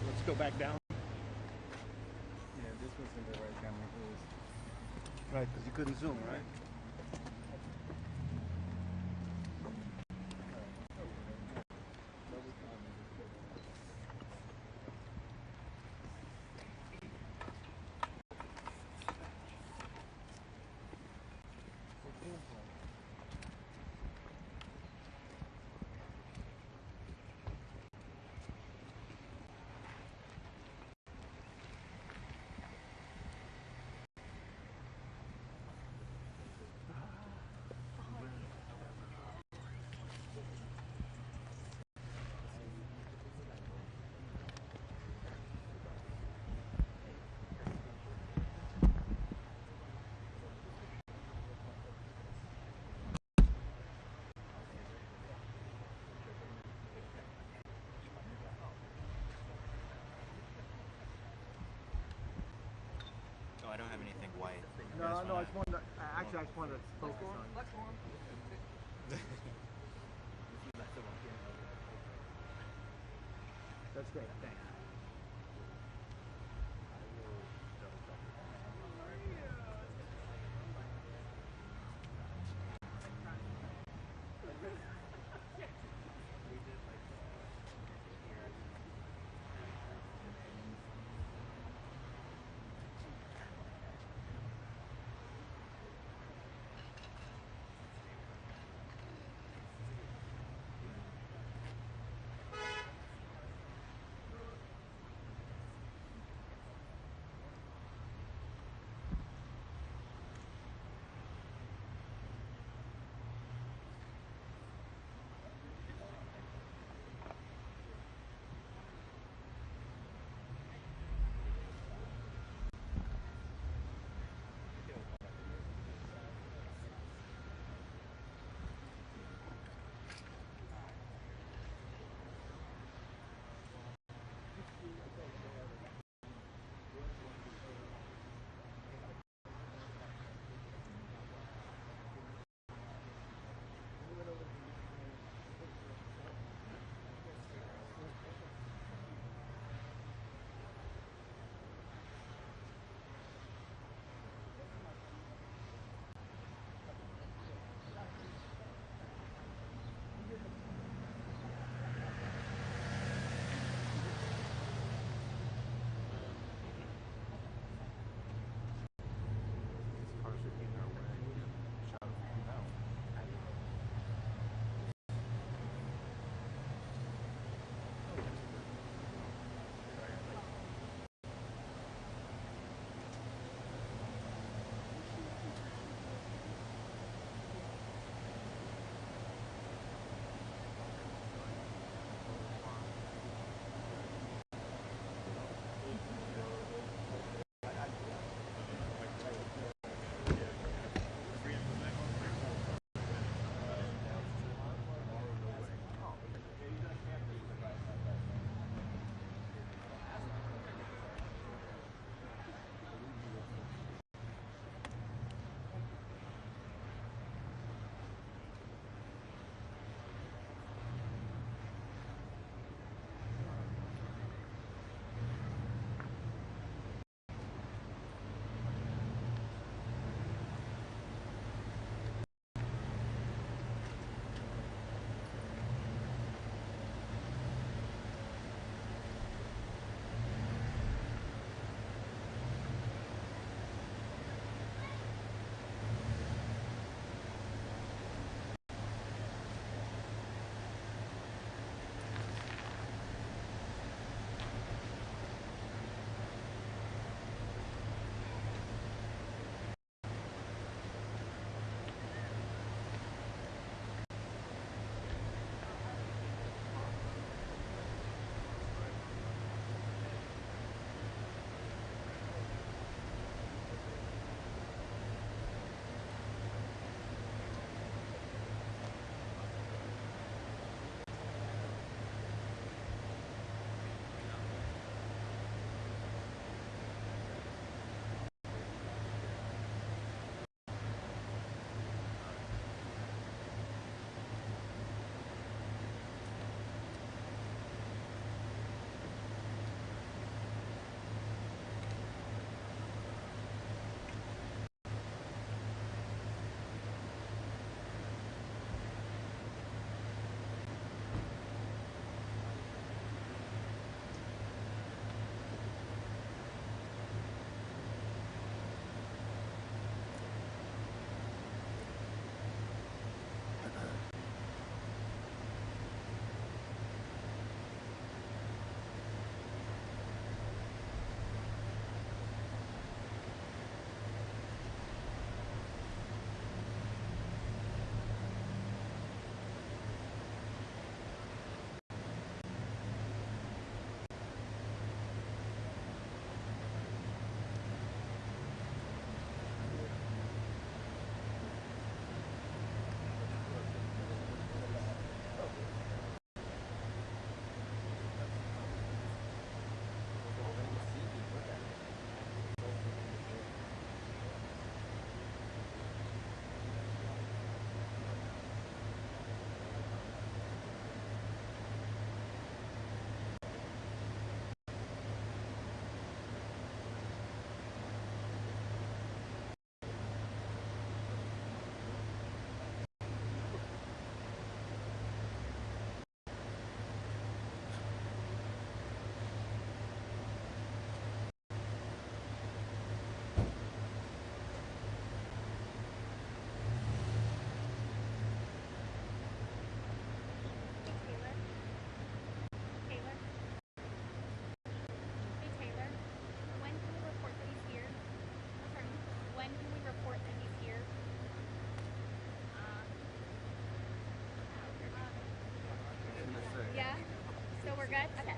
right, let's go back down. Yeah, this was in the right camera. Right, because you couldn't zoom, right? Oh, I don't have anything white. No, I just wanted to, actually I just wanted to focus on That's great, thanks. good? Okay.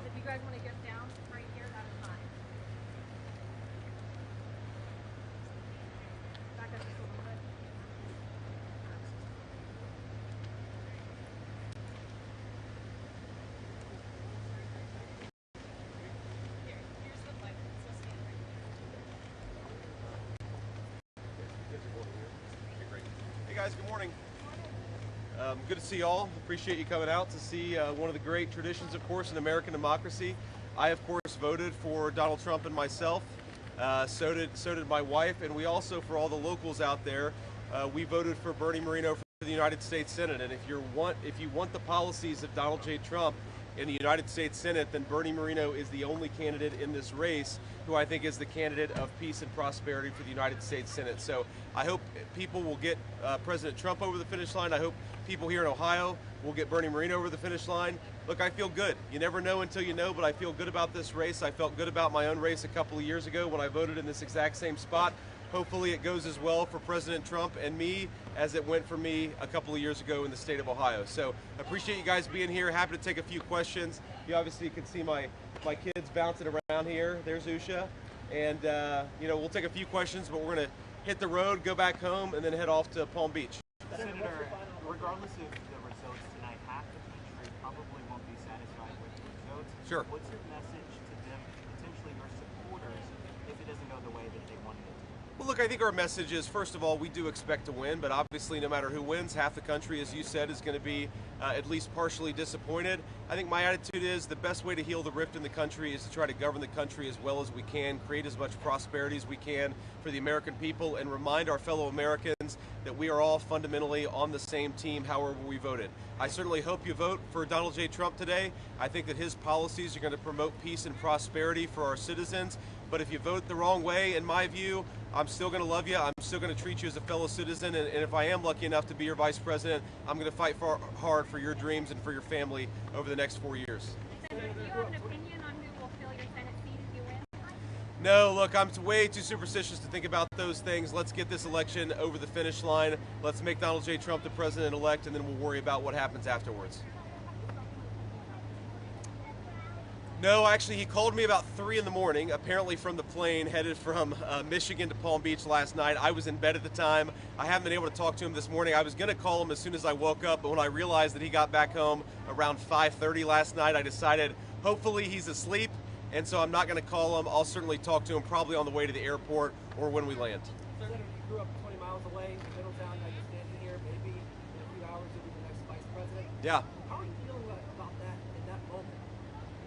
If you guys want to get down right here, that is fine. Back up just a little bit. Here's the mic, so stand right here. Hey guys, good morning. Good to see you all. Appreciate you coming out to see one of the great traditions, of course, in American democracy. I, of course, voted for Donald Trump and myself. So did my wife, and we also, for all the locals out there, we voted for Bernie Moreno for the United States Senate. And if you want the policies of Donald J. Trump in the United States Senate, then Bernie Moreno is the only candidate in this race who I think is the candidate of peace and prosperity for the United States Senate. So I hope people will get President Trump over the finish line. I hope people here in Ohio will get Bernie Moreno over the finish line. Look, I feel good. You never know until you know, but I feel good about this race. I felt good about my own race a couple of years ago when I voted in this exact same spot. Hopefully it goes as well for President Trump and me as it went for me a couple of years ago in the state of Ohio. So appreciate you guys being here. Happy to take a few questions. You obviously can see my kids bouncing around here. There's Usha. And we'll take a few questions, but we're going to hit the road, go back home, and then head off to Palm Beach. Senator, regardless of the results tonight, half the country probably won't be satisfied with the results. Sure. What's your message to them, potentially your supporters, if it doesn't go the way that they wanted it to? Well, look, I think our message is, first of all, we do expect to win, but obviously no matter who wins, half the country, as you said, is going to be at least partially disappointed. I think my attitude is the best way to heal the rift in the country is to try to govern the country as well as we can, create as much prosperity as we can for the American people, and remind our fellow Americans that we are all fundamentally on the same team however we voted. I certainly hope you vote for Donald J. Trump today. I think that his policies are going to promote peace and prosperity for our citizens. But if you vote the wrong way, in my view, I'm still going to love you. I'm still going to treat you as a fellow citizen. And if I am lucky enough to be your vice president, I'm going to fight hard for your dreams and for your family over the next 4 years. Senator, do you have an opinion on who will fill your Senate seat if you win? No, look, I'm way too superstitious to think about those things. Let's get this election over the finish line. Let's make Donald J. Trump the president-elect, and then we'll worry about what happens afterwards. No, actually, he called me about 3 in the morning, apparently from the plane headed from Michigan to Palm Beach last night. I was in bed at the time. I haven't been able to talk to him this morning. I was going to call him as soon as I woke up, but when I realized that he got back home around 5:30 last night, I decided hopefully he's asleep, and so I'm not going to call him. I'll certainly talk to him probably on the way to the airport or when we land. Senator, you grew up 20 miles away in Middletown. Now you're standing here. Maybe in a few hours you'll be the next vice president. Yeah. How are you feeling about that in that moment?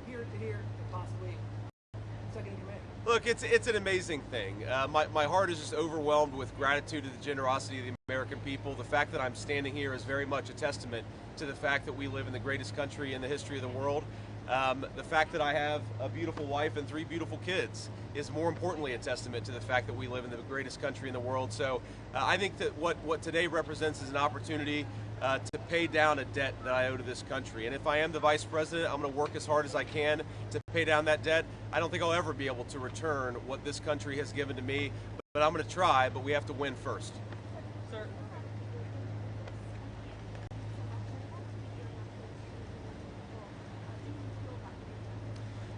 Here to here, and possibly second in command. Look, it's an amazing thing. My heart is just overwhelmed with gratitude to the generosity of the American people. The fact that I'm standing here is very much a testament to the fact that we live in the greatest country in the history of the world. The fact that I have a beautiful wife and 3 beautiful kids is more importantly a testament to the fact that we live in the greatest country in the world. So I think that what today represents is an opportunity to pay down a debt that I owe to this country. And if I am the vice president, I'm going to work as hard as I can to pay down that debt. I don't think I'll ever be able to return what this country has given to me, but I'm going to try, but we have to win first. Sir.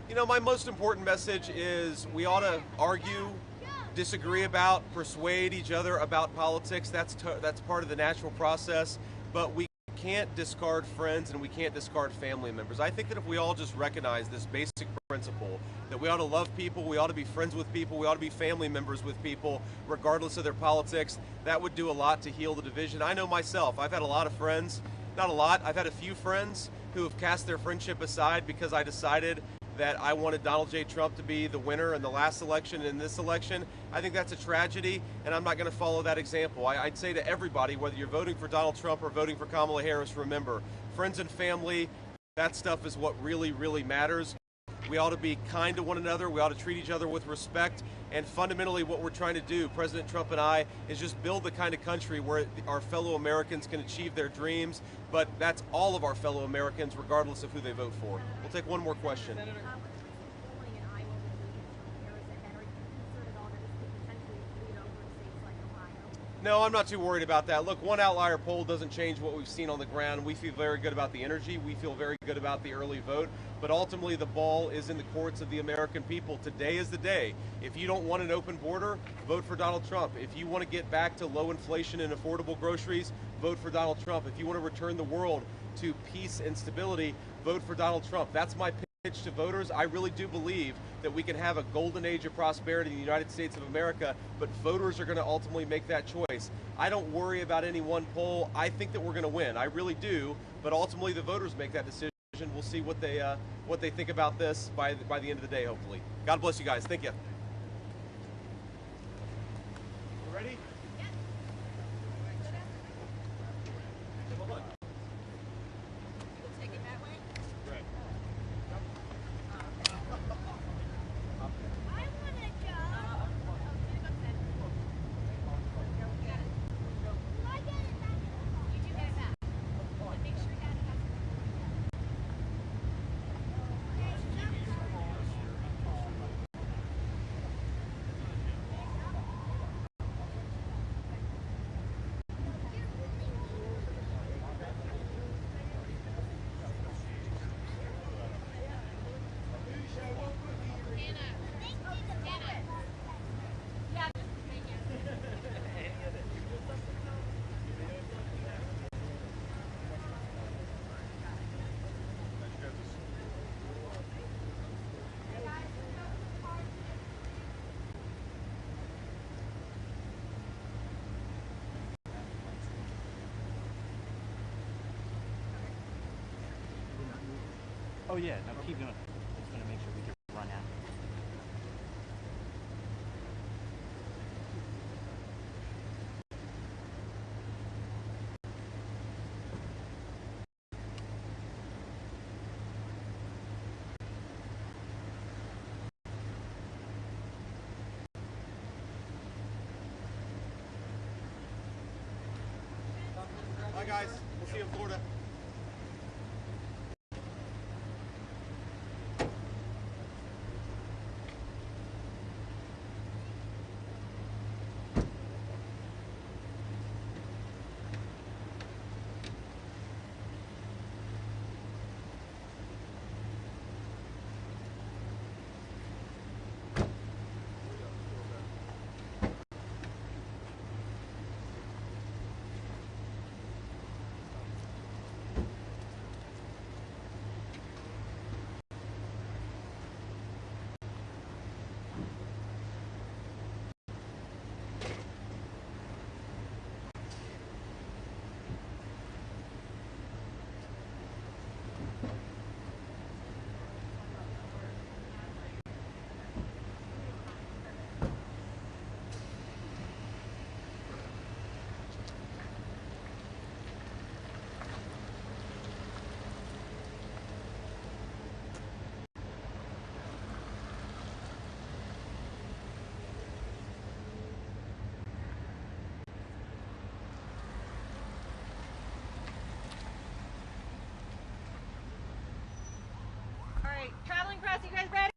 You know, my most important message is we ought to argue, disagree about, persuade each other about politics. That's part of the natural process, but we can't discard friends and we can't discard family members. I think that if we all just recognize this basic principle that we ought to love people, we ought to be friends with people, we ought to be family members with people regardless of their politics, that would do a lot to heal the division. I know myself, I've had a lot of friends, not a lot, I've had a few friends who have cast their friendship aside because I decided that I wanted Donald J. Trump to be the winner in the last election and in this election. I think that's a tragedy, and I'm not going to follow that example. I'd say to everybody, whether you're voting for Donald Trump or voting for Kamala Harris, remember, friends and family, that stuff is what really, really matters. We ought to be kind to one another. We ought to treat each other with respect. And fundamentally what we're trying to do, President Trump and I, is just build the kind of country where our fellow Americans can achieve their dreams. But that's all of our fellow Americans, regardless of who they vote for. We'll take one more question. Senator. Polling in Iowa will be Harris ahead. Are you concerned at all that this could potentially bleed over to states like Ohio? No, I'm not too worried about that. Look, one outlier poll doesn't change what we've seen on the ground. We feel very good about the energy. We feel very good about the early vote. But ultimately, the ball is in the courts of the American people. Today is the day. If you don't want an open border, vote for Donald Trump. If you want to get back to low inflation and affordable groceries, vote for Donald Trump. If you want to return the world to peace and stability, vote for Donald Trump. That's my pitch to voters. I really do believe that we can have a golden age of prosperity in the United States of America, but voters are going to ultimately make that choice. I don't worry about any one poll. I think that we're going to win. I really do, but ultimately the voters make that decision. We'll see what they think about this by the end of the day, hopefully. God bless you guys. Thank you. Ready? Take it that way. Right. I want to go. I get it back. You do get it back. But make sure Daddy has it. Oh yeah, no, keep going. Just gonna make sure we can run out. Bye, guys. We'll see you in Florida. All right, traveling press, you guys ready?